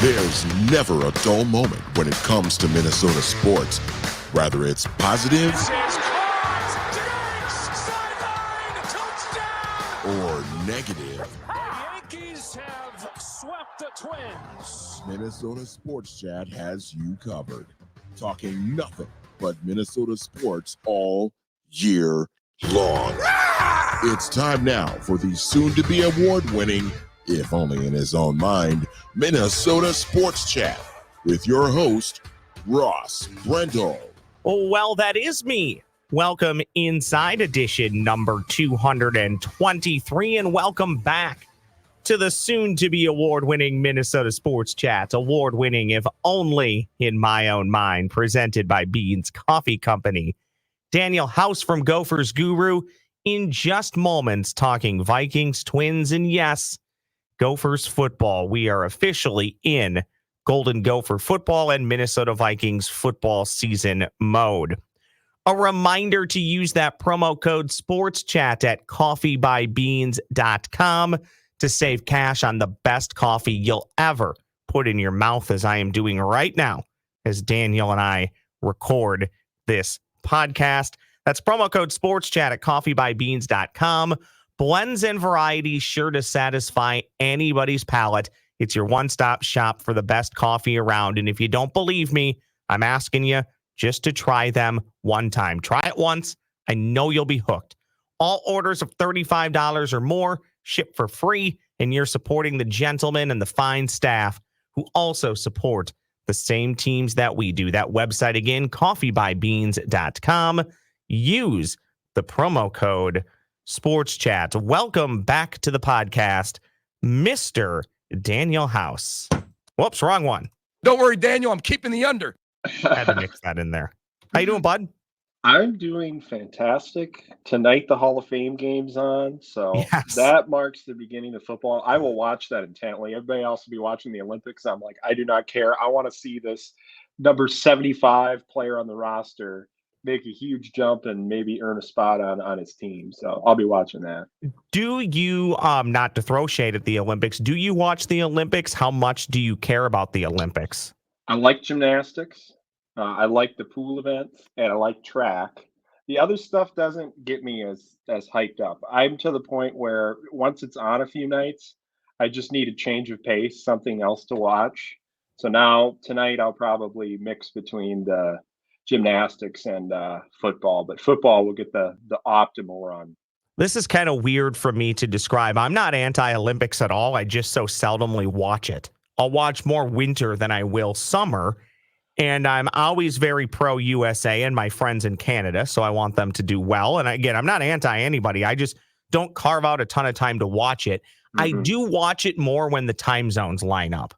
There's never a dull moment when it comes to Minnesota sports. Whether it's positive or negative. The Yankees have swept the Twins. Minnesota Sports Chat has you covered. Talking nothing but Minnesota sports all year long. It's time now for the soon-to-be award-winning, if only in his own mind, Minnesota Sports Chat with your host, Ross Brendel. Oh, well, that is me. Welcome inside edition number 223, and welcome back to the soon-to-be award-winning Minnesota Sports Chat. Award-winning, if only in my own mind, presented by Beans Coffee Company. Daniel House from Gophers Guru in just moments, talking Vikings, Twins, and yes, Gophers football. We are officially in Golden Gopher football and Minnesota Vikings football season mode. A reminder to use that promo code SPORTSCHAT at coffeebybeans.com to save cash on the best coffee you'll ever put in your mouth, as I am doing right now as Daniel and I record this podcast. That's promo code SPORTSCHAT at coffeebybeans.com. Blends and varieties sure to satisfy anybody's palate. It's your one-stop shop for the best coffee around. And if you don't believe me, I'm asking you just to try them one time. Try it once. I know you'll be hooked. All orders of $35 or more ship for free, and you're supporting the gentlemen and the fine staff who also support the same teams that we do. That website again, coffeebybeans.com. Use the promo code SportsChat. Welcome back to the podcast, Mr. Daniel House. Whoops, wrong one. Don't worry, Daniel. I'm keeping the under. Had to mix that in there. How you doing, bud? I'm doing fantastic. Tonight, the Hall of Fame game's on, so Yes. That marks the beginning of football. I will watch that intently. Everybody else will be watching the Olympics. I'm like, I do not care. I want to see this number 75 player on the roster make a huge jump and maybe earn a spot on his team. So I'll be watching that. Do you, not to throw shade at the Olympics, do you watch the Olympics? How much do you care about the Olympics? I like gymnastics. I like the pool events, and I like track. The other stuff doesn't get me as hyped up. I'm to the point where once it's on a few nights, I just need a change of pace, something else to watch. So now tonight I'll probably mix between the gymnastics and football, but football will get the optimal run. This is kind of weird for me to describe. I'm not anti-Olympics at all. I just so seldomly watch it. I'll watch more winter than I will summer. And I'm always very pro-USA and my friends in Canada, so I want them to do well. And again, I'm not anti-anybody. I just don't carve out a ton of time to watch it. Mm-hmm. I do watch it more when the time zones line up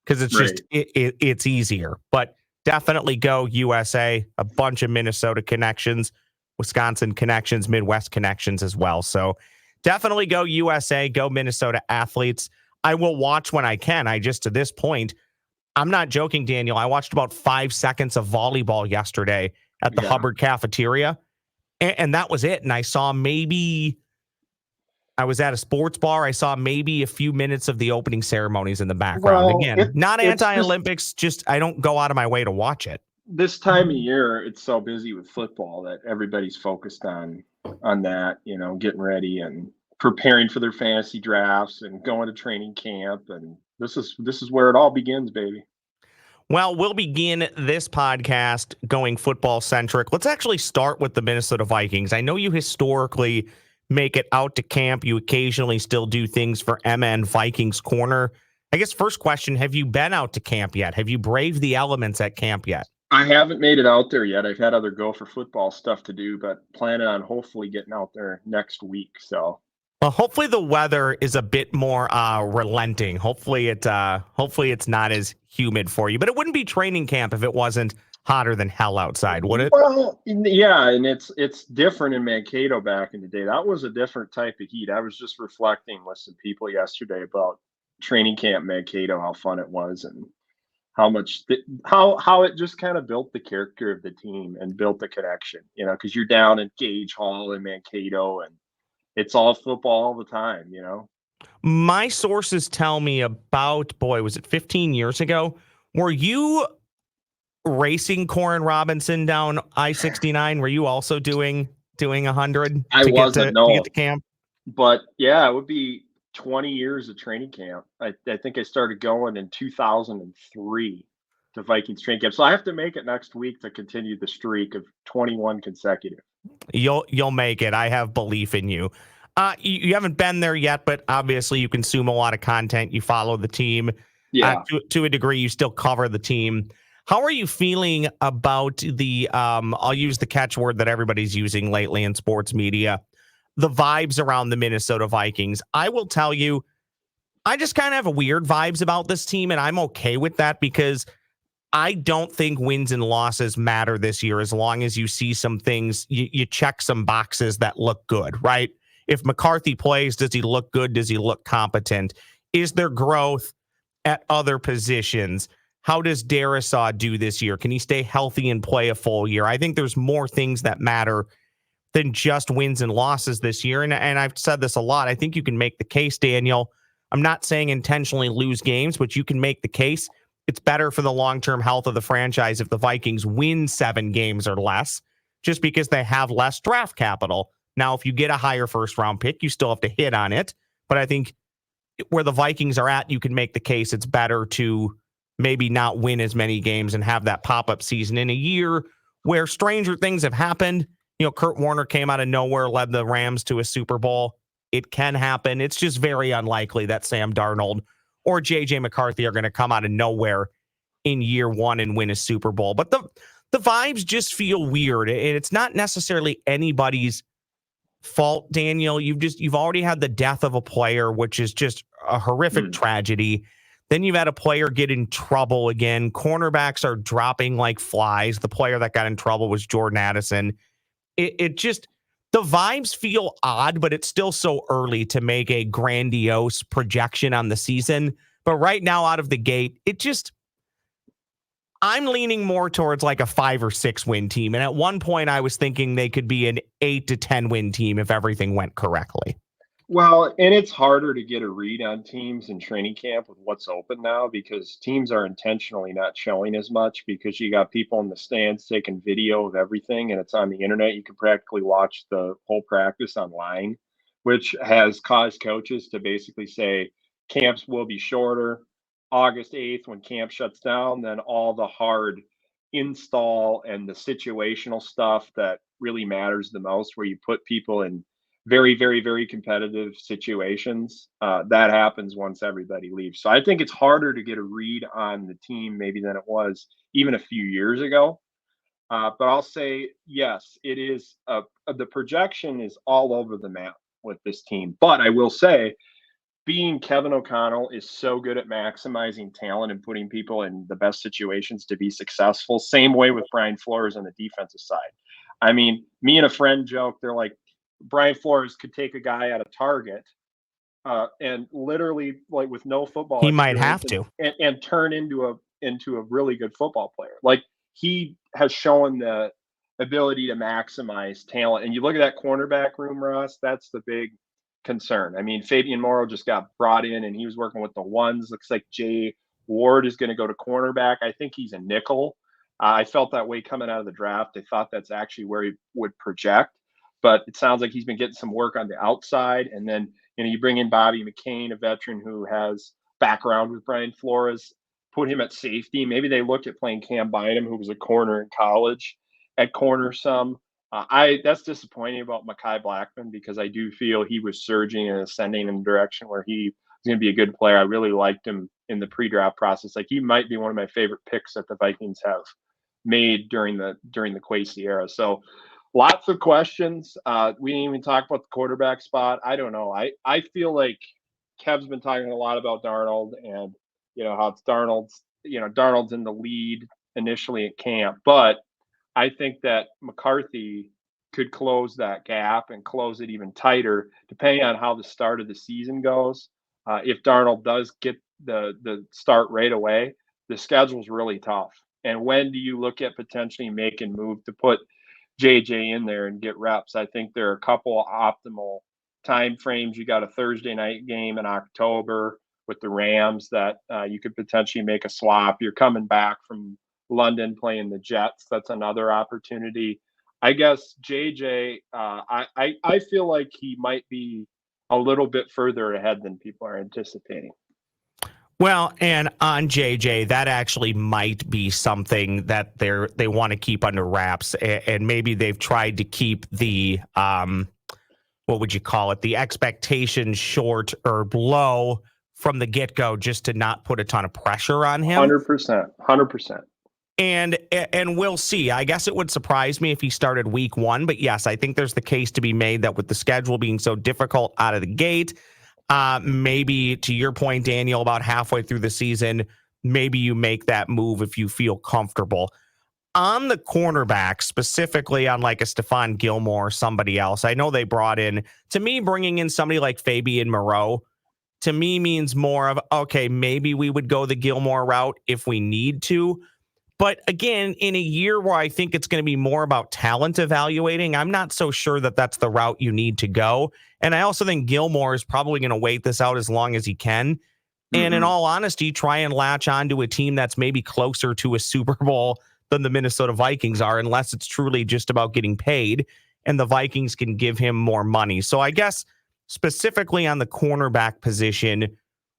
because it's just it's easier. But definitely go USA, a bunch of Minnesota connections, Wisconsin connections, Midwest connections as well. So definitely go USA, go Minnesota athletes. I will watch when I can. I just, to this point, I'm not joking, Daniel. I watched about 5 seconds of volleyball yesterday at the Hubbard cafeteria, and that was it. And I saw I was at a sports bar. I saw maybe a few minutes of the opening ceremonies in the background. Well, again, not anti-Olympics, just I don't go out of my way to watch it. This time of year, it's so busy with football that everybody's focused on that, getting ready and preparing for their fantasy drafts and going to training camp. And this is where it all begins, baby. Well, we'll begin this podcast going football centric. Let's actually start with the Minnesota Vikings. I know you historically make it out to camp. You occasionally still do things for MN Vikings Corner. I guess first question, have you been out to camp yet? Have you braved the elements at camp yet? I haven't made it out there yet. I've had other Gopher football stuff to do, but planning on hopefully getting out there next week. So, well, hopefully the weather is a bit more relenting. Hopefully it's not as humid for you, but it wouldn't be training camp if it wasn't hotter than hell outside, would it? Well, yeah, and it's different in Mankato back in the day. That was a different type of heat. I was just reflecting with some people yesterday about training camp Mankato, how fun it was, and how much how it just kind of built the character of the team and built the connection, because you're down in Gage Hall in Mankato and it's all football all the time, My sources tell me about, boy, was it 15 years ago? Were you racing Corin Robinson down I-69? Were you also doing 100 I wasn't, to get no. to camp? But yeah, it would be 20 years of training camp. I think I started going in 2003 to Vikings training camp. So I have to make it next week to continue the streak of 21 consecutive. You'll make it. I have belief in you. You haven't been there yet, but obviously you consume a lot of content. You follow the team. Yeah. To a degree, you still cover the team. How are you feeling about the, I'll use the catchword that everybody's using lately in sports media, the vibes around the Minnesota Vikings? I will tell you, I just kind of have a weird vibes about this team, and I'm okay with that because I don't think wins and losses matter this year as long as you see some things, you check some boxes that look good, right? If McCarthy plays, does he look good? Does he look competent? Is there growth at other positions? How does Darisaw do this year? Can he stay healthy and play a full year? I think there's more things that matter than just wins and losses this year. And I've said this a lot. I think you can make the case, Daniel. I'm not saying intentionally lose games, but you can make the case. It's better for the long-term health of the franchise if the Vikings win 7 games or less, just because they have less draft capital. Now, if you get a higher first-round pick, you still have to hit on it. But I think where the Vikings are at, you can make the case it's better to maybe not win as many games and have that pop-up season in a year where stranger things have happened. You know, Kurt Warner came out of nowhere, led the Rams to a Super Bowl. It can happen. It's just very unlikely that Sam Darnold or J.J. McCarthy are going to come out of nowhere in year one and win a Super Bowl. But the vibes just feel weird. And it's not necessarily anybody's fault, Daniel. You've already had the death of a player, which is just a horrific tragedy. Then you've had a player get in trouble again. Cornerbacks are dropping like flies. The player that got in trouble was Jordan Addison. It just, the vibes feel odd, but it's still so early to make a grandiose projection on the season. But right now, out of the gate, I'm leaning more towards like a 5 or 6 win team. And at one point, I was thinking they could be an 8 to 10 win team if everything went correctly. Well, and it's harder to get a read on teams in training camp with what's open now because teams are intentionally not showing as much because you got people in the stands taking video of everything and it's on the internet. You can practically watch the whole practice online, which has caused coaches to basically say camps will be shorter. August 8th, when camp shuts down, then all the hard install and the situational stuff that really matters the most, where you put people in very, very, very competitive situations. That happens once everybody leaves. So I think it's harder to get a read on the team maybe than it was even a few years ago. But I'll say, yes, it is. The projection is all over the map with this team. But I will say, being Kevin O'Connell is so good at maximizing talent and putting people in the best situations to be successful. Same way with Brian Flores on the defensive side. I mean, me and a friend joke, they're like, Brian Flores could take a guy out of Target and literally, like with no football, He might have to, and turn into a really good football player. Like he has shown the ability to maximize talent. And you look at that cornerback room, Ross. That's the big concern. I mean, Fabian Morrow just got brought in, and he was working with the ones. Looks like Jay Ward is going to go to cornerback. I think he's a nickel. I felt that way coming out of the draft. I thought that's actually where he would project. But it sounds like he's been getting some work on the outside. And then, you bring in Bobby McCain, a veteran who has background with Brian Flores, put him at safety. Maybe they looked at playing Cam Bynum, who was a corner in college, at corner some. That's disappointing about Mekhi Blackman because I do feel he was surging and ascending in a direction where he was going to be a good player. I really liked him in the pre-draft process. Like he might be one of my favorite picks that the Vikings have made during the Kwesi era. So lots of questions. We didn't even talk about the quarterback spot. I don't know. I feel like Kev's been talking a lot about Darnold and how it's Darnold's in the lead initially at camp, but I think that McCarthy could close that gap and close it even tighter depending on how the start of the season goes. If Darnold does get the start right away, the schedule's really tough. And when do you look at potentially making move to put JJ in there and get reps? I think there are a couple optimal time frames. You got a Thursday night game in October with the Rams that you could potentially make a swap. You're coming back from London playing the Jets. That's another opportunity. I guess JJ, I feel like he might be a little bit further ahead than people are anticipating. Well, and on JJ, that actually might be something that they want to keep under wraps, and maybe they've tried to keep the what would you call it, the expectations short or low from the get-go, just to not put a ton of pressure on him. 100%. And we'll see. I guess it would surprise me if he started week 1, but yes, I think there's the case to be made that with the schedule being so difficult out of the gate, maybe to your point, Daniel, about halfway through the season, maybe you make that move if you feel comfortable. On the cornerback, specifically on like a Stephon Gilmore or somebody else, I know they brought in, to me, bringing in somebody like Fabian Moreau, to me means more of, okay, maybe we would go the Gilmore route if we need to. But again, in a year where I think it's going to be more about talent evaluating, I'm not so sure that that's the route you need to go. And I also think Gilmore is probably going to wait this out as long as he can. And in all honesty, try and latch on to a team that's maybe closer to a Super Bowl than the Minnesota Vikings are, unless it's truly just about getting paid and the Vikings can give him more money. So I guess specifically on the cornerback position,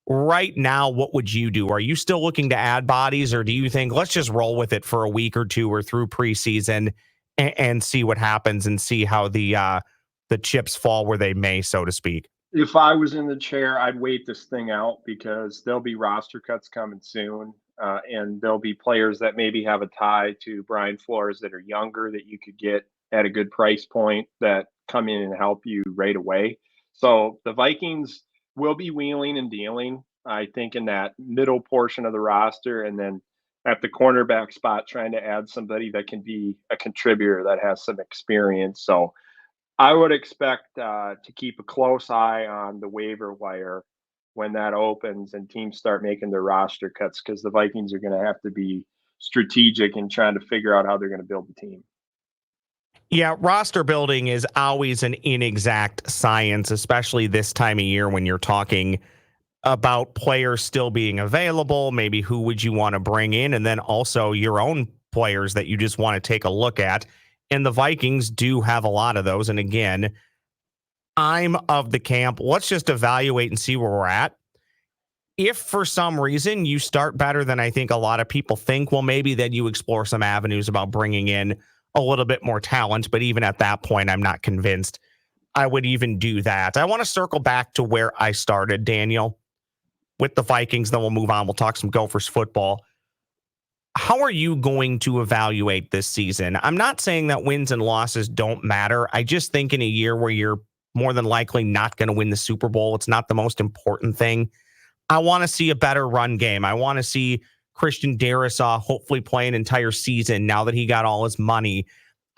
right now, what would you do? Are you still looking to add bodies, or do you think let's just roll with it for a week or two or through preseason and see what happens and see how the chips fall where they may, so to speak? If I was in the chair, I'd wait this thing out because there'll be roster cuts coming soon. And there'll be players that maybe have a tie to Brian Flores that are younger that you could get at a good price point that come in and help you right away. So the Vikings will be wheeling and dealing, I think, in that middle portion of the roster. And then at the cornerback spot, trying to add somebody that can be a contributor that has some experience. So I would expect to keep a close eye on the waiver wire when that opens and teams start making their roster cuts, because the Vikings are going to have to be strategic in trying to figure out how they're going to build the team. Yeah, roster building is always an inexact science, especially this time of year when you're talking about players still being available, maybe who would you want to bring in, and then also your own players that you just want to take a look at. And the Vikings do have a lot of those. And again, I'm of the camp, let's just evaluate and see where we're at. If for some reason you start better than I think a lot of people think, well, maybe then you explore some avenues about bringing in a little bit more talent. But even at that point, I'm not convinced I would even do that. I want to circle back to where I started, Daniel, with the Vikings. Then we'll move on. We'll talk some Gophers football. How are you going to evaluate this season? I'm not saying that wins and losses don't matter. I just think in a year where you're more than likely not going to win the Super Bowl, it's not the most important thing. I want to see a better run game. I want to see Christian Darrisaw hopefully play an entire season now that he got all his money.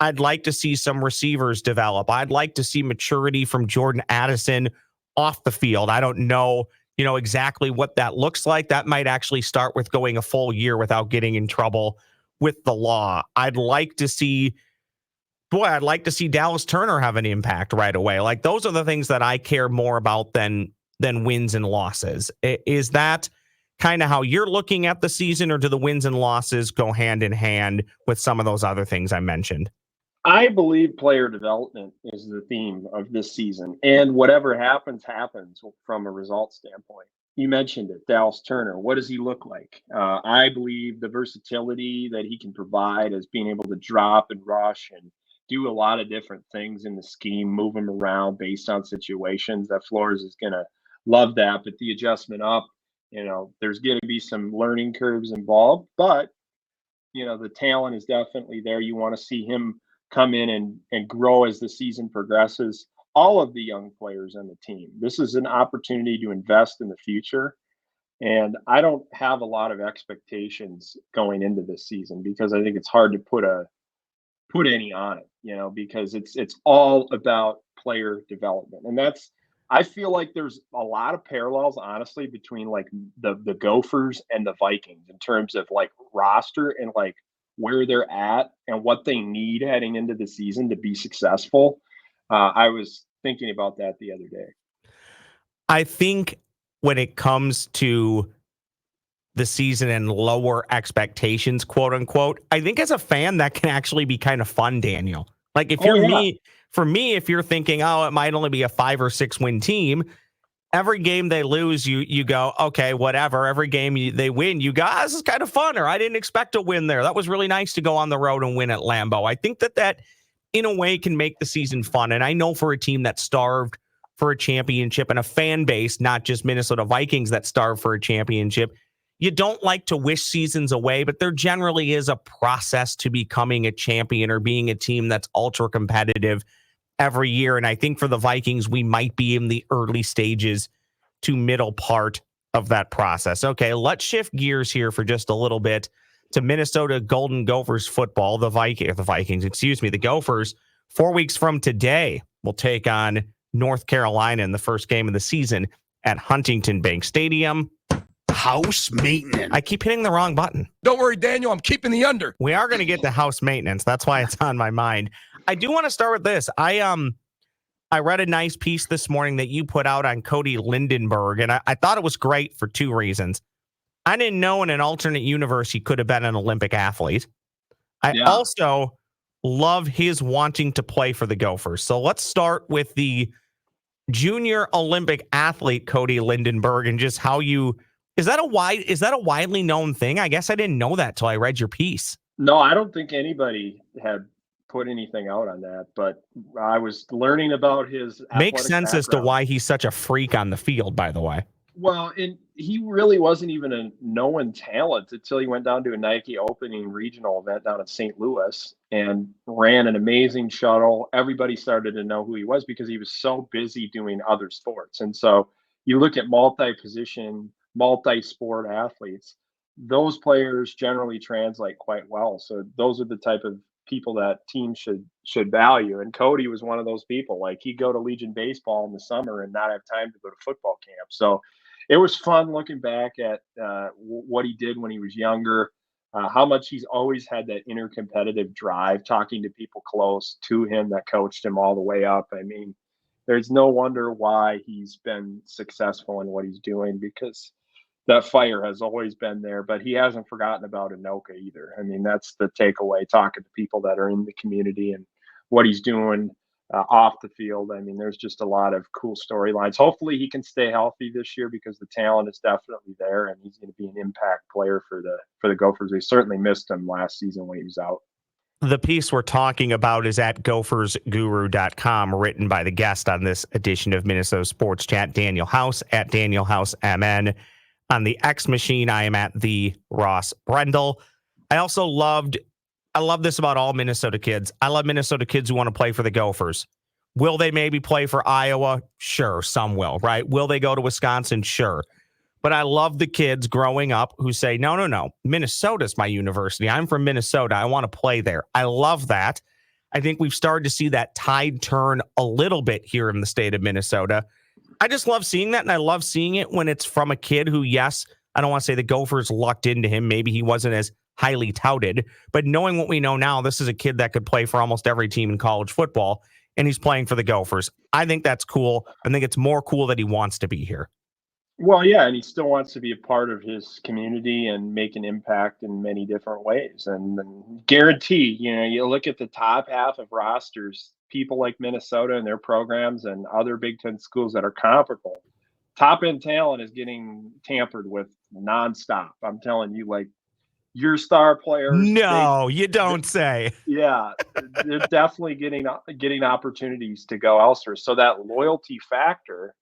I'd like to see some receivers develop. I'd like to see maturity from Jordan Addison off the field. I don't know, exactly what that looks like. That might actually start with going a full year without getting in trouble with the law. I'd like to see Dallas Turner have an impact right away. Like, those are the things that I care more about than wins and losses. Is that kind of how you're looking at the season, or do the wins and losses go hand in hand with some of those other things I mentioned? I believe player development is the theme of this season, and whatever happens from a result standpoint. You mentioned it, Dallas Turner. What does he look like? I believe the versatility that he can provide as being able to drop and rush and do a lot of different things in the scheme, move him around based on situations, that Flores is going to love that. But the adjustment up, there's going to be some learning curves involved, but the talent is definitely there. You want to see him come in and grow as the season progresses. All of the young players on the team, this is an opportunity to invest in the future. And I don't have a lot of expectations going into this season, because I think it's hard to put any on it, because it's all about player development. And I feel like there's a lot of parallels, honestly, between like the Gophers and the Vikings in terms of like roster and like where they're at and what they need heading into the season to be successful. I was thinking about that the other day. I think when it comes to the season and lower expectations, quote unquote, I think as a fan, that can actually be kind of fun, Daniel. Like if you're me, for me, if you're thinking, oh, it might only be a 5 or 6 win team, every game they lose, you go, okay, whatever. Every game they win, you go, this is kind of fun, or I didn't expect a win there. That was really nice to go on the road and win at Lambeau. I think that in a way can make the season fun. And I know for a team that starved for a championship and a fan base, not just Minnesota Vikings that starved for a championship, you don't like to wish seasons away, but there generally is a process to becoming a champion or being a team that's ultra competitive every year. And I think for the Vikings, we might be in the early stages to middle part of that process. Okay, let's shift gears here for just a little bit to Minnesota Golden Gophers football. The Gophers, 4 weeks from today, will take on North Carolina in the first game of the season at Huntington Bank Stadium. House maintenance. I keep hitting the wrong button. Don't worry, Daniel. I'm keeping the under. We are going to get to house maintenance. That's why it's on my mind. I do want to start with this. I read a nice piece this morning that you put out on Cody Lindenberg, and I thought it was great for 2 reasons. I didn't know in an alternate universe he could have been an Olympic athlete. I also love his wanting to play for the Gophers. So let's start with the junior Olympic athlete, Cody Lindenberg, and just how you... Is that a widely known thing? I guess I didn't know that till I read your piece. No, I don't think anybody had put anything out on that, but I was learning about his makes sense background. As to why he's such a freak on the field, by the way. Well, and he really wasn't even a known talent until he went down to a Nike opening regional event down in St. Louis and ran an amazing shuttle. Everybody started to know who he was because he was so busy doing other sports. And so you look at multi-position, multi-sport athletes, those players generally translate quite well. So those are the type of people that teams should value. And Cody was one of those people. Like, he'd go to Legion baseball in the summer and not have time to go to football camp. So it was fun looking back at what he did when he was younger, how much he's always had that inner competitive drive, talking to people close to him that coached him all the way up. I mean, there's no wonder why he's been successful in what he's doing, because that fire has always been there, but he hasn't forgotten about Anoka either. I mean, that's the takeaway, talking to people that are in the community and what he's doing off the field. I mean, there's just a lot of cool storylines. Hopefully he can stay healthy this year, because the talent is definitely there, and he's going to be an impact player for the Gophers. We certainly missed him last season when he was out. The piece we're talking about is at gophersguru.com, written by the guest on this edition of Minnesota Sports Chat, Daniel House, at Daniel House MN. On the X machine, I am at the Ross Brendel. I love this about all Minnesota kids. I love Minnesota kids who want to play for the Gophers. Will they maybe play for Iowa? Sure, some will, right? Will they go to Wisconsin? Sure. But I love the kids growing up who say, no, Minnesota's my university. I'm from Minnesota. I want to play there. I love that. I think we've started to see that tide turn a little bit here in the state of Minnesota. I just love seeing that, and I love seeing it when it's from a kid who, yes, I don't want to say the Gophers lucked into him. Maybe he wasn't as highly touted, but knowing what we know now, this is a kid that could play for almost every team in college football, and he's playing for the Gophers. I think that's cool. I think it's more cool that he wants to be here. Well, yeah, and he still wants to be a part of his community and make an impact in many different ways. And guarantee, you look at the top half of rosters, people like Minnesota and their programs and other Big Ten schools that are comparable, top-end talent is getting tampered with nonstop. I'm telling you, like, your star players. No, you don't say. Yeah, they're definitely getting opportunities to go elsewhere. So that loyalty factor,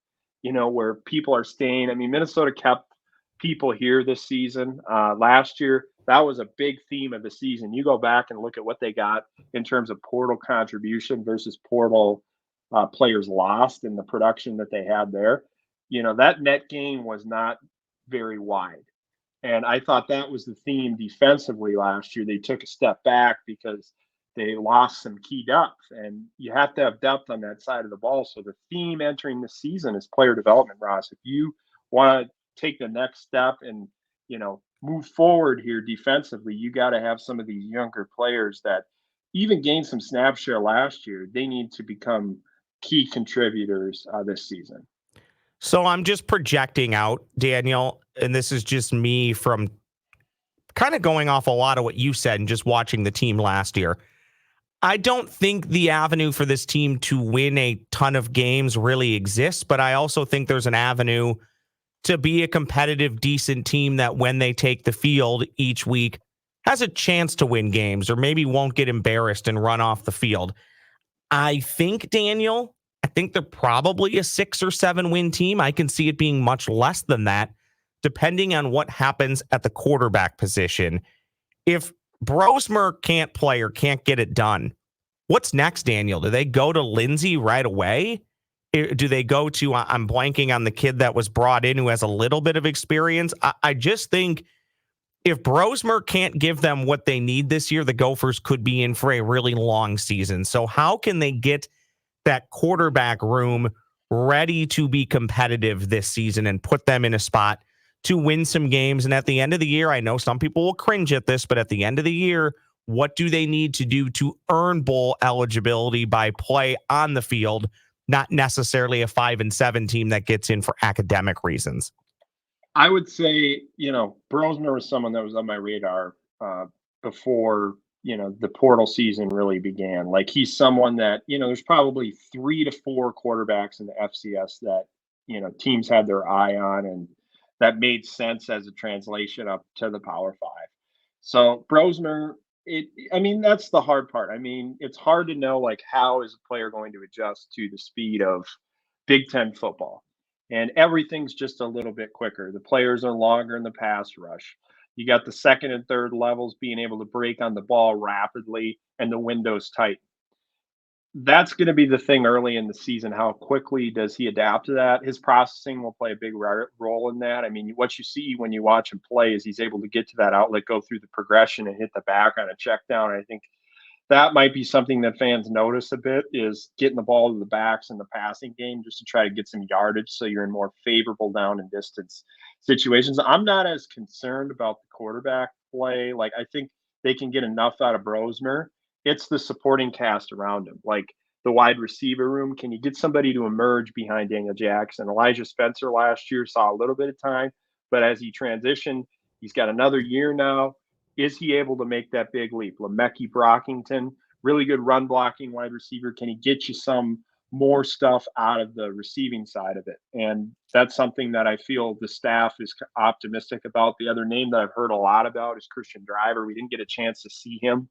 where people are staying. I mean, Minnesota kept people here this season. Last year, that was a big theme of the season. You go back and look at what they got in terms of portal contribution versus portal players lost in the production that they had there. That net gain was not very wide. And I thought that was the theme defensively last year. They took a step back because they lost some key depth, and you have to have depth on that side of the ball. So the theme entering the season is player development, Ross. If you want to take the next step and, move forward here defensively, you got to have some of these younger players that even gained some snap share last year. They need to become key contributors this season. So I'm just projecting out, Daniel, and this is just me from kind of going off a lot of what you said and just watching the team last year. I don't think the avenue for this team to win a ton of games really exists, but I also think there's an avenue to be a competitive, decent team that when they take the field each week has a chance to win games or maybe won't get embarrassed and run off the field. I think, Daniel, they're probably a 6 or 7 win team. I can see it being much less than that, depending on what happens at the quarterback position. If Brosmer can't play or can't get it done, what's next, Daniel? Do they go to Lindsey right away? Do they go to, I'm blanking on the kid that was brought in who has a little bit of experience? I just think if Brosmer can't give them what they need this year, the Gophers could be in for a really long season. So how can they get that quarterback room ready to be competitive this season and put them in a spot to win some games? And at the end of the year, I know some people will cringe at this, but at the end of the year, what do they need to do to earn bowl eligibility by play on the field, not necessarily a 5-7 team that gets in for academic reasons? I would say, Brosmer was someone that was on my radar before, the portal season really began. Like, he's someone that, there's probably 3 to 4 quarterbacks in the FCS that, teams had their eye on, and that made sense as a translation up to the Power 5. So Brosmer, that's the hard part. It's hard to know, like, how is a player going to adjust to the speed of Big Ten football? And everything's just a little bit quicker. The players are longer in the pass rush. You got the second and third levels being able to break on the ball rapidly, and the window's tight. That's going to be the thing early in the season. How quickly does he adapt to that? His processing will play a big role in that. What you see when you watch him play is he's able to get to that outlet, go through the progression, and hit the back on a check down. I think that might be something that fans notice a bit, is getting the ball to the backs in the passing game just to try to get some yardage so you're in more favorable down and distance situations. I'm not as concerned about the quarterback play. Like, I think they can get enough out of Brosmer. It's the supporting cast around him, like the wide receiver room. Can you get somebody to emerge behind Daniel Jackson? Elijah Spencer last year saw a little bit of time, but as he transitioned, he's got another year now. Is he able to make that big leap? Lemecki Brockington, really good run blocking wide receiver. Can he get you some more stuff out of the receiving side of it? And that's something that I feel the staff is optimistic about. The other name that I've heard a lot about is Christian Driver. We didn't get a chance to see him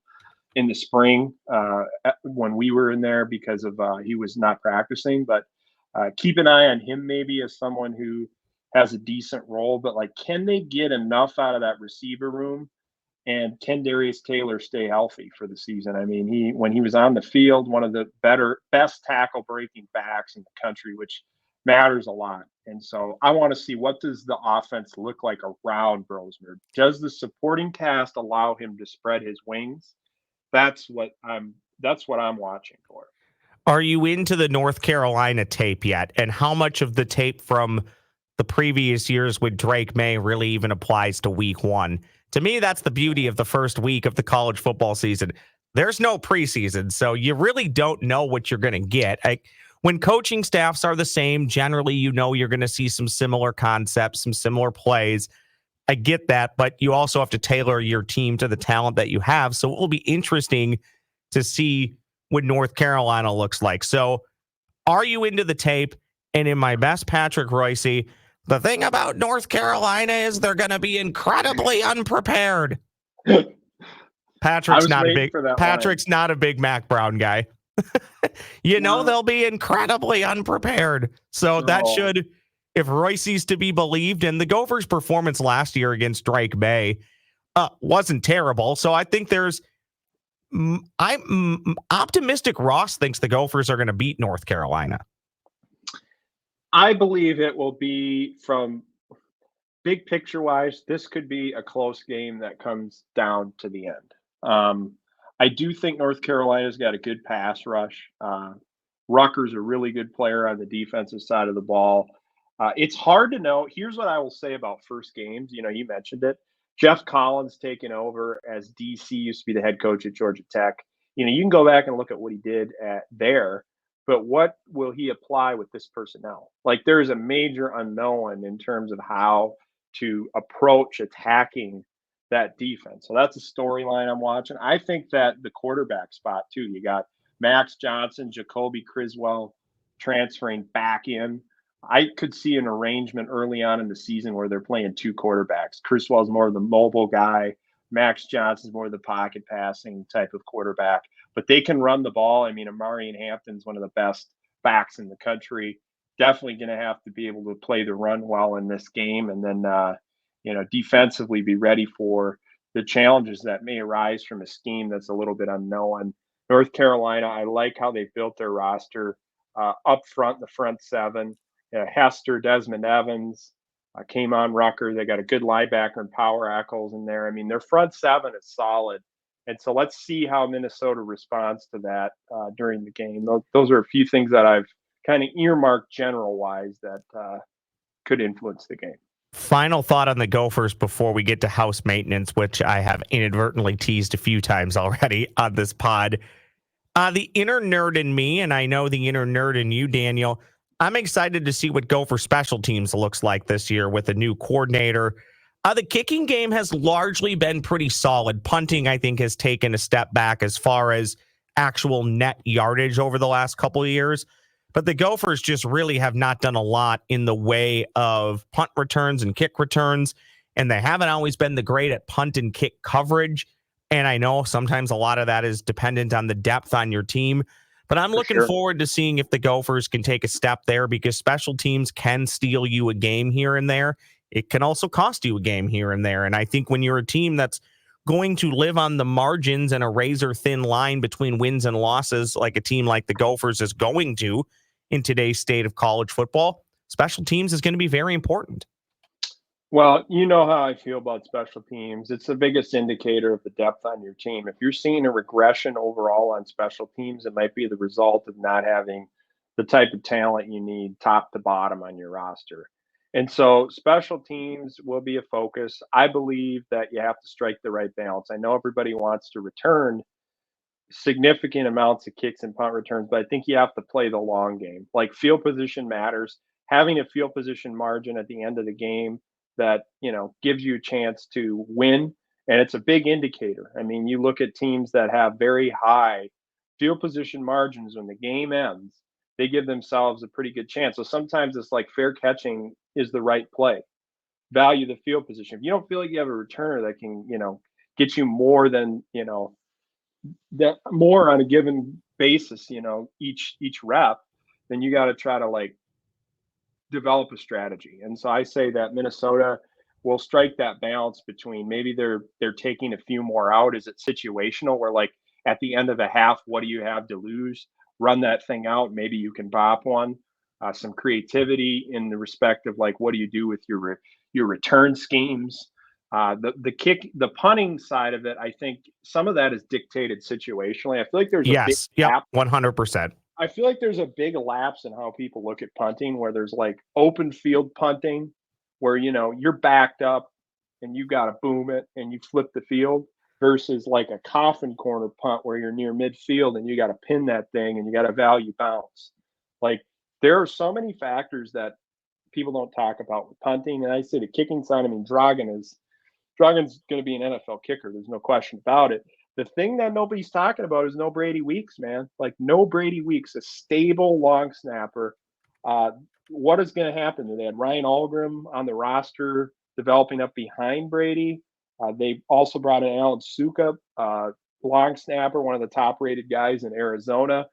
in the spring when we were in there because of he was not practicing. But keep an eye on him maybe as someone who has a decent role. But, like, can they get enough out of that receiver room? And can Darius Taylor stay healthy for the season? When he was on the field, one of the best tackle breaking backs in the country, which matters a lot. And so I want to see, what does the offense look like around Brosmer? Does the supporting cast allow him to spread his wings? That's what I'm watching for. Are you into the North Carolina tape yet? And how much of the tape from the previous years with Drake May really even applies to week 1? To me, that's the beauty of the first week of the college football season. There's no preseason, so you really don't know what you're going to get. When coaching staffs are the same, generally, you're going to see some similar concepts, some similar plays. I get that, but you also have to tailor your team to the talent that you have. So it will be interesting to see what North Carolina looks like. So are you into the tape? And in my best Patrick Royce, the thing about North Carolina is they're going to be incredibly unprepared. Patrick's not a big Mac Brown guy. They'll be incredibly unprepared. So that should, if Royce's to be believed, and the Gophers' performance last year against Drake May wasn't terrible. So I think I'm optimistic. Ross thinks the Gophers are going to beat North Carolina. I believe it will be, from big picture wise, this could be a close game that comes down to the end. I do think North Carolina's got a good pass rush. Rucker's a really good player on the defensive side of the ball. It's hard to know. Here's what I will say about first games. You mentioned it. Jeff Collins taking over as DC, used to be the head coach at Georgia Tech. You can go back and look at what he did there. but what will he apply with this personnel? Like, there's a major unknown in terms of how to approach attacking that defense. So that's a storyline I'm watching. I think that the quarterback spot too, you got Max Johnson, Jacoby Criswell transferring back in. I could see an arrangement early on in the season where they're playing two quarterbacks. Criswell's more of the mobile guy. Max Johnson's more of the pocket passing type of quarterback, but they can run the ball. I mean, Amari Hampton's one of the best backs in the country. Definitely going to have to be able to play the run well in this game, and then defensively be ready for the challenges that may arise from a scheme that's a little bit unknown. North Carolina, I like how they built their roster up front, the front seven. Hester, Desmond Evans, came on Rucker. They got a good linebacker and Power Eccles in there. I mean, their front seven is solid. And so let's see how Minnesota responds to that during the game. Those are a few things that I've kind of earmarked general-wise that could influence the game. Final thought on the Gophers before we get to house maintenance, which I have inadvertently teased a few times already on this pod. The inner nerd in me, and I know the inner nerd in you, Daniel, I'm excited to see what Gopher special teams looks like this year with a new coordinator. The kicking game has largely been pretty solid. Punting, I think, has taken a step back as far as actual net yardage over the last couple of years. But the Gophers just really have not done a lot in the way of punt returns and kick returns, and they haven't always been the great at punt and kick coverage. And I know sometimes a lot of that is dependent on the depth on your team. But I'm looking forward to seeing if the Gophers can take a step there, because special teams can steal you a game here and there. It can also cost you a game here and there. And I think when you're a team that's going to live on the margins and a razor thin line between wins and losses, like a team like the Gophers is going to in today's state of college football, special teams is going to be very important. Well, you know how I feel about special teams. It's the biggest indicator of the depth on your team. If you're seeing a regression overall on special teams, it might be the result of not having the type of talent you need top to bottom on your roster. And so special teams will be a focus. I believe that you have to strike the right balance. I know everybody wants to return significant amounts of kicks and punt returns, but I think you have to play the long game. Like, field position matters. Having a field position margin at the end of the game that, gives you a chance to win, and it's a big indicator. I mean, you look at teams that have very high field position margins when the game ends, they give themselves a pretty good chance. So sometimes it's like fair catching is the right play. Value the field position. If you don't feel like you have a returner that can, get you more than, that more on a given basis, each rep, then you got to try to develop a strategy. And so I say that Minnesota will strike that balance between maybe they're taking a few more out. Is it situational where, like, at the end of a half, what do you have to lose? Run that thing out. Maybe you can bop one. Some creativity in the respect of, like, what do you do with your return schemes? The punting side of it, I think some of that is dictated situationally. I feel like there's a big gap. 100%. I feel like there's a big lapse in how people look at punting, where there's like open field punting where, you're backed up and you got to boom it and you flip the field, versus like a coffin corner punt where you're near midfield and you got to pin that thing and you got to value bounce. Like, there are so many factors that people don't talk about with punting. And I say the kicking side, I mean, Dragon's going to be an NFL kicker. There's no question about it. The thing that nobody's talking about is no Brady Weeks, man. Like, no Brady Weeks, a stable long snapper. What is going to happen? They had Ryan Algrim on the roster developing up behind Brady. They also brought in Alan Sukup, long snapper, one of the top-rated guys in Arizona.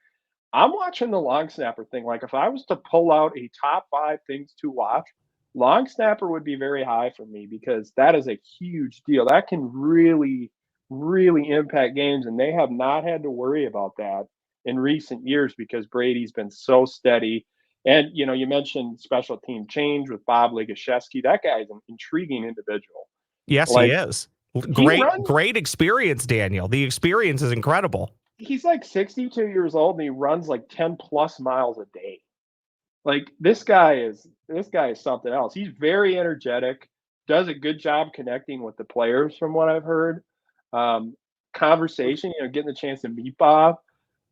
I'm watching the long snapper thing. Like, if I was to pull out a top 5 things to watch, long snapper would be very high for me, because that is a huge deal. That can really, really impact games, and they have not had to worry about that in recent years because Brady's been so steady. And, you mentioned special team change with Bob Legashevsky. That guy is an intriguing individual. Yes, he is. Great experience, Daniel. The experience is incredible. He's like 62 years old, and he runs like 10 plus miles a day. Like, this guy is something else. He's very energetic, does a good job connecting with the players from what I've heard. Conversation, getting the chance to meet Bob.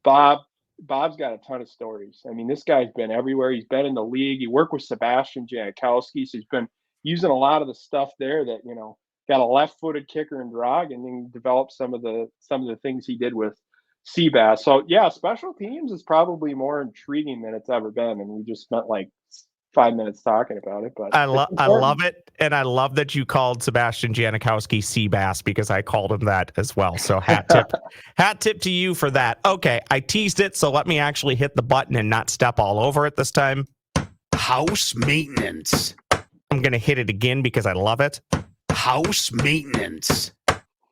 Bob Bob's got a ton of stories. I mean, this guy's been everywhere. He's been in the league. He worked with Sebastian Janikowski, so he's been using a lot of the stuff there that, got a left-footed kicker and drag, and then developed some of the things he did with Seabass. So yeah, special teams is probably more intriguing than it's ever been, and we just spent like 5 minutes talking about it. But I love it, and I love that you called Sebastian Janikowski Seabass, because I called him that as well. So hat tip to you for that. Okay, I teased it, so let me actually hit the button and not step all over it this time. House maintenance. I'm going to hit it again because I love it. House maintenance.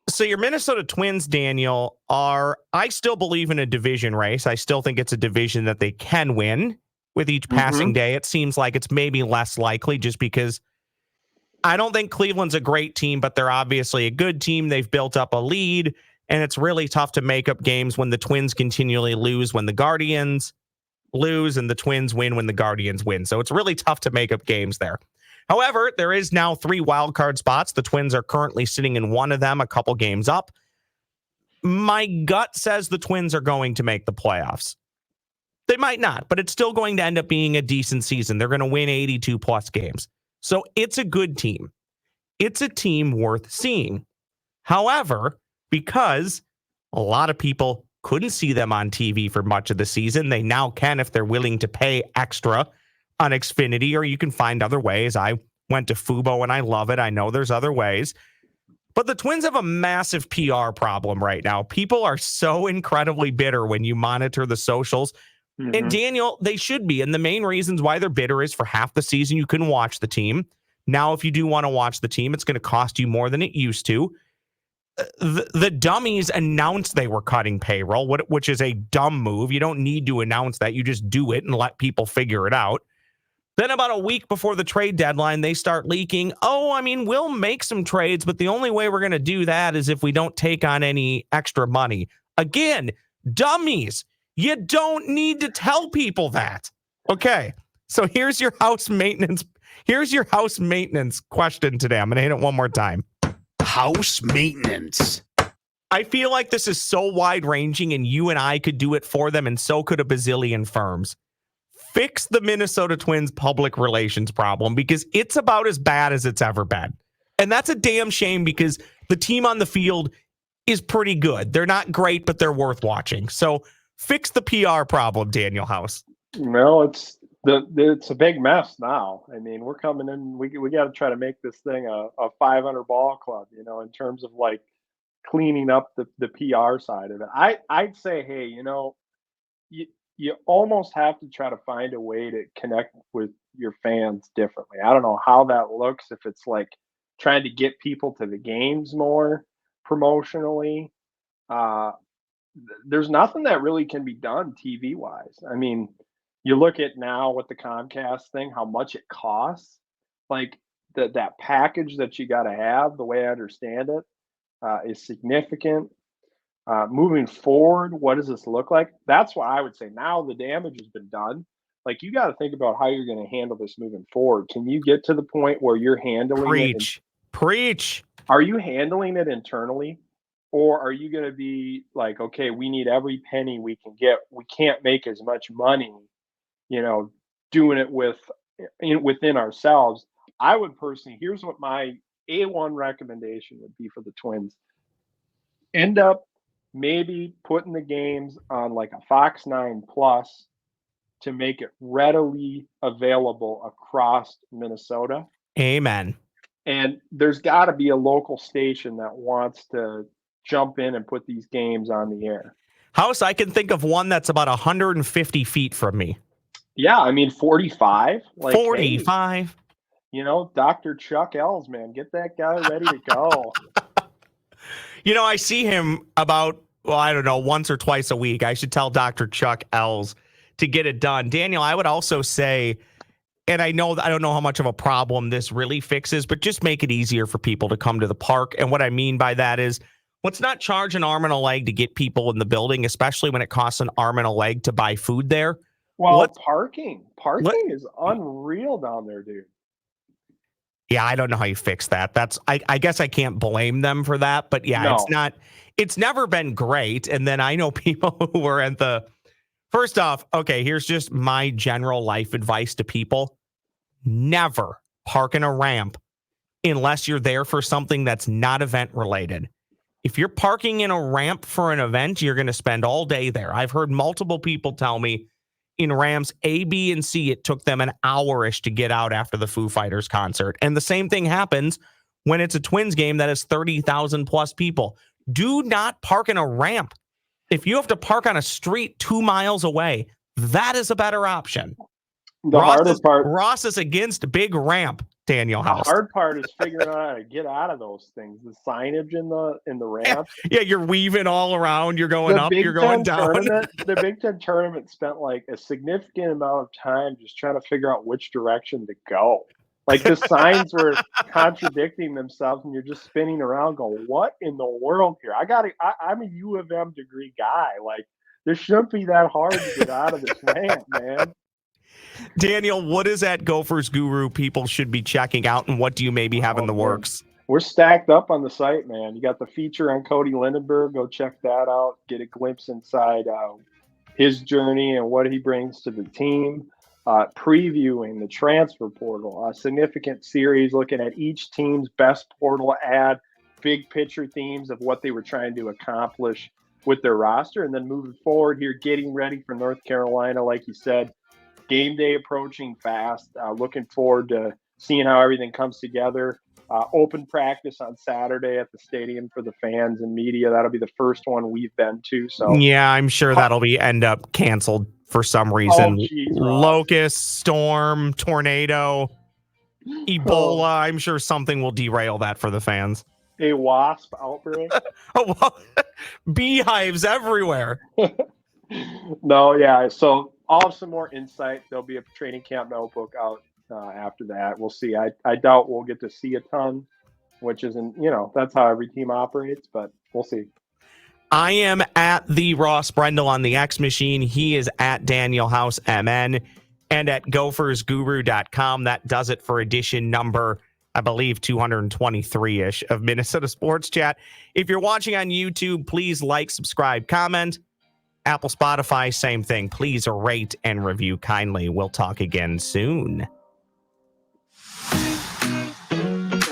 So your Minnesota Twins, Daniel, I still believe in a division race. I still think it's a division that they can win. With each passing day, it seems like it's maybe less likely, just because I don't think Cleveland's a great team, but they're obviously a good team. They've built up a lead, and it's really tough to make up games when the Twins continually lose, when the Guardians lose, and the Twins win when the Guardians win. So it's really tough to make up games there. However, there is now 3 wild card spots. The Twins are currently sitting in one of them, a couple games up. My gut says the Twins are going to make the playoffs. They might not, but it's still going to end up being a decent season. They're going to win 82 plus games. So it's a good team. It's a team worth seeing. However, because a lot of people couldn't see them on TV for much of the season, they now can if they're willing to pay extra on Xfinity, or you can find other ways. I went to Fubo and I love it. I know there's other ways. But the Twins have a massive PR problem right now. People are so incredibly bitter when you monitor the socials. And Daniel, they should be. And the main reasons why they're bitter is for half the season, you couldn't watch the team. Now, if you do want to watch the team, it's going to cost you more than it used to. The dummies announced they were cutting payroll, which is a dumb move. You don't need to announce that. You just do it and let people figure it out. Then about a week before the trade deadline, they start leaking, we'll make some trades, but the only way we're going to do that is if we don't take on any extra money. Again, dummies. You don't need to tell people that. Okay, so here's your house maintenance. Here's your house maintenance question today. I'm going to hit it one more time. House maintenance. I feel like this is so wide-ranging, and you and I could do it for them, and so could a bazillion firms. Fix the Minnesota Twins public relations problem, because it's about as bad as it's ever been. And that's a damn shame, because the team on the field is pretty good. They're not great, but they're worth watching. So fix the PR problem, Daniel House. No, it's a big mess now. I mean, we're coming in. We got to try to make this thing a 500 ball club, in terms of like cleaning up the PR side of it. I'd say, hey, you almost have to try to find a way to connect with your fans differently. I don't know how that looks, if it's like trying to get people to the games more promotionally. There's nothing that really can be done TV wise. I mean, you look at now with the Comcast thing, how much it costs, like that package that you got to have, the way I understand it, is significant. Moving forward, what does this look like? That's what I would say. Now the damage has been done. Like, you got to think about how you're going to handle this moving forward. Can you get to the point where you're handling it? Preach. Are you handling it internally? Or are you going to be like, okay, we need every penny we can get. We can't make as much money, doing it within ourselves. I would personally, here's what my A1 recommendation would be for the Twins. End up maybe putting the games on like a Fox 9 Plus to make it readily available across Minnesota. Amen. And there's got to be a local station that wants to jump in and put these games on the air. House, I can think of one that's about 150 feet from me. Yeah, I mean, 45. 45. Hey, Dr. Chuck Ells, man, get that guy ready to go. I see him about, once or twice a week. I should tell Dr. Chuck Ells to get it done. Daniel, I would also say, and I don't know how much of a problem this really fixes, but just make it easier for people to come to the park. And what I mean by that is, let's not charge an arm and a leg to get people in the building, especially when it costs an arm and a leg to buy food there. Well, parking is unreal down there, dude. Yeah, I don't know how you fix that. I guess I can't blame them for that, but yeah, No. it's never been great. And then I know people who were at the First off, okay, here's just my general life advice to people. Never park in a ramp unless you're there for something that's not event related. If you're parking in a ramp for an event, you're going to spend all day there. I've heard multiple people tell me in Rams A, B, and C, it took them an hour-ish to get out after the Foo Fighters concert. And the same thing happens when it's a Twins game that has 30,000 plus people. Do not park in a ramp. If you have to park on a street 2 miles away, that is a better option. Ross is against big ramp, Daniel House. The hard part is figuring out how to get out of those things. The signage in the ramp. Yeah, you're weaving all around. You're going up, you're going down. The Big Ten tournament spent like a significant amount of time just trying to figure out which direction to go. Like the signs were contradicting themselves, and you're just spinning around going, what in the world here? I'm a U of M degree guy. Like, this shouldn't be that hard to get out of this ramp, man. Daniel, what is at Gophers Guru people should be checking out, and what do you maybe have in the works? We're stacked up on the site, man. You got the feature on Cody Lindenberg. Go check that out. Get a glimpse inside his journey and what he brings to the team. Previewing the transfer portal, a significant series looking at each team's best portal ad, big picture themes of what they were trying to accomplish with their roster, and then moving forward here, getting ready for North Carolina, like you said. Game day approaching fast. Looking forward to seeing how everything comes together. Open practice on Saturday at the stadium for the fans and media. That'll be the first one we've been to. So yeah, I'm sure that'll be end up canceled for some reason. Locust, storm, tornado, Ebola. I'm sure something will derail that for the fans. A wasp outbreak. Beehives everywhere. No, yeah. So I'll have some more insight. There'll be a training camp notebook out after that. We'll see. I doubt we'll get to see a ton, which isn't, that's how every team operates, but we'll see. I am at the Ross Brendel on the X machine. He is at Daniel House MN and at gophersguru.com. That does it for edition number, I believe, 223-ish of Minnesota Sports Chat. If you're watching on YouTube, please like, subscribe, comment. Apple, Spotify, same thing. Please rate and review kindly. We'll talk again soon.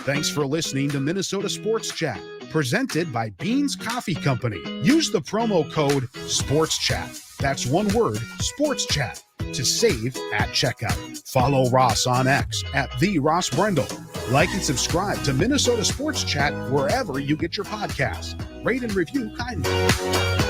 Thanks for listening to Minnesota Sports Chat, presented by Beans Coffee Company. Use the promo code SPORTSCHAT. That's one word, Sports Chat, to save at checkout. Follow Ross on X at the Ross Brendel. Like and subscribe to Minnesota Sports Chat wherever you get your podcasts. Rate and review kindly.